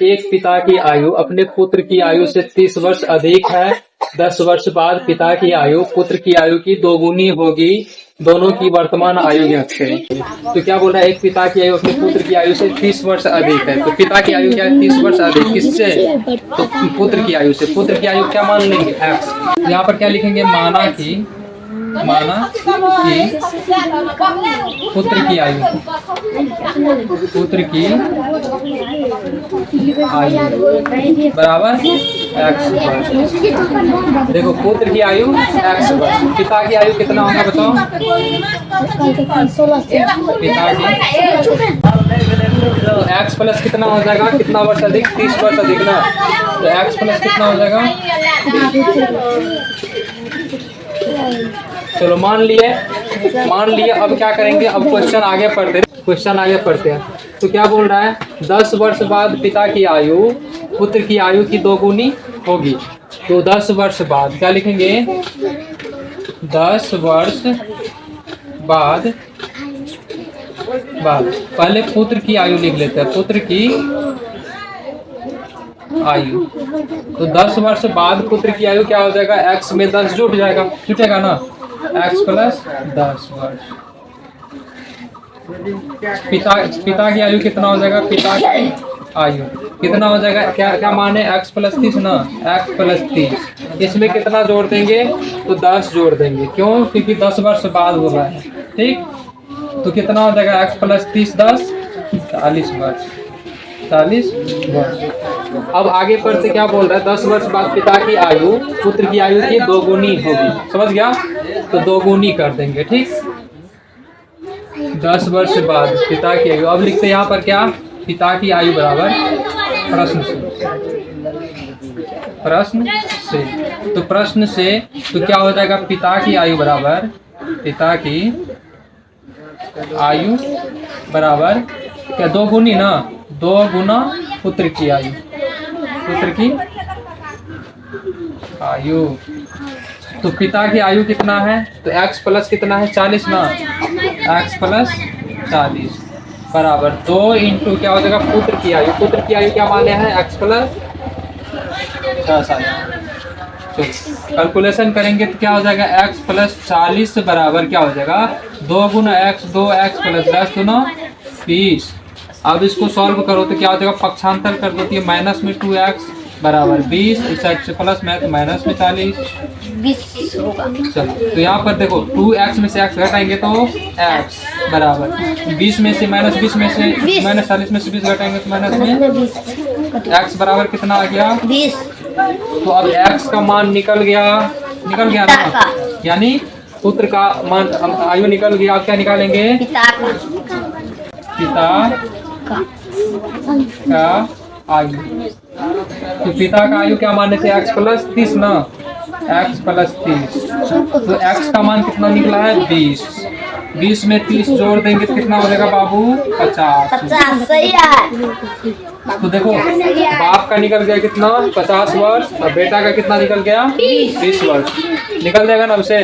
एक पिता की आयु अपने पुत्र की आयु से 30 वर्ष अधिक है। 10 वर्ष बाद पिता की आयु पुत्र की आयु की दोगुनी होगी। दोनों की वर्तमान आयु ज्ञात करें। तो क्या बोल रहा है, एक पिता की आयु अपने पुत्र की आयु से 30 वर्ष अधिक है। तो पिता की आयु क्या है, 30 वर्ष अधिक। किससे? तो पुत्र की आयु से। पुत्र की आयु क्या मान लेंगे, एक्स। यहाँ पर क्या लिखेंगे, माना कि पुत्र की आयु बराबर एक्स वर्ष। देखो पुत्र की आयु एक्स वर्ष, पिता की आयु कितना होगा बताओ। पिता की एक्स प्लस कितना हो जाएगा, कितना वर्ष अधिक, 30 वर्ष अधिक ना। तो एक्स प्लस कितना हो जाएगा, चलो मान लिए। अब क्या करेंगे, अब क्वेश्चन आगे पढ़ते हैं। तो क्या बोल रहा है, 10 वर्ष बाद पिता की आयु पुत्र की आयु की दोगुनी होगी। तो 10 वर्ष बाद क्या लिखेंगे, 10 वर्ष बाद पहले पुत्र की आयु लिख लेते हैं, पुत्र की आयु। तो 10 वर्ष बाद पुत्र की आयु क्या हो जाएगा, x में 10 जुटेगा ना, x प्लस 10 वर्ष। पिता की आयु कितना हो जाएगा, पिता की आयु कितना हो जाएगा, क्या माने x प्लस 30 ना, x प्लस 30। इसमें कितना जोड़ देंगे, तो 10 जोड़ देंगे। क्यों, क्योंकि 10 वर्ष बाद हो रहा है। ठीक, तो कितना हो जाएगा, x प्लस 30 10 40 वर्ष। अब आगे पढ़ते क्या बोल रहा है, 10 वर्ष बाद पिता की आयु पुत्र की आयु की दोगुनी होगी। समझ गया, तो दोगुनी कर देंगे। ठीक, 10 वर्ष बाद पिता की आयु। अब लिखते यहाँ पर क्या, पिता की आयु बराबर प्रश्न से तो क्या हो जाएगा, पिता की आयु बराबर क्या, दोगुनी ना, 2 गुना पुत्र की आयु। तो पिता की आयु कितना है, तो x प्लस कितना है 40 ना, x प्लस 40 बराबर 2 इंटू क्या हो जाएगा, पुत्र की आयु क्या माने हैं, x प्लस 10 आयु। कैलकुलेशन करेंगे तो क्या हो जाएगा, x प्लस 40 बराबर क्या हो जाएगा, 2 गुना x, 2x प्लस 10 गुना 20। अब इसको सॉल्व करो तो क्या हो जाएगा, पक्षांतर कर दो, ये माइनस में 2x बराबर 20, इस साइड से प्लस में तो माइनस में 40 होगा। चलो तो यहाँ पर देखो 2x में से x घटाएंगे तो x बराबर 20 में से माइनस 20 में से माइनस 40 में से 20 घटाएंगे तो माइनस में x बराबर कितना आ गया, 20। तो अब x का मान निकल गया ना, यानी पुत्र का मान आयु निकल गया। अब क्या निकालेंगे, पिता का आयु। तो पिता का आयु क्या माने थे, x प्लस 30 ना, x प्लस 30। तो x का मान कितना निकला है, 20। 20 में 30 जोड़ देंगे तो कितना हो जाएगा बाबू, 50। सही है। तो देखो बाप का निकल गया कितना, 50 वर्ष, और बेटा का कितना निकल गया, 20 वर्ष। निकल जाएगा ना उसे।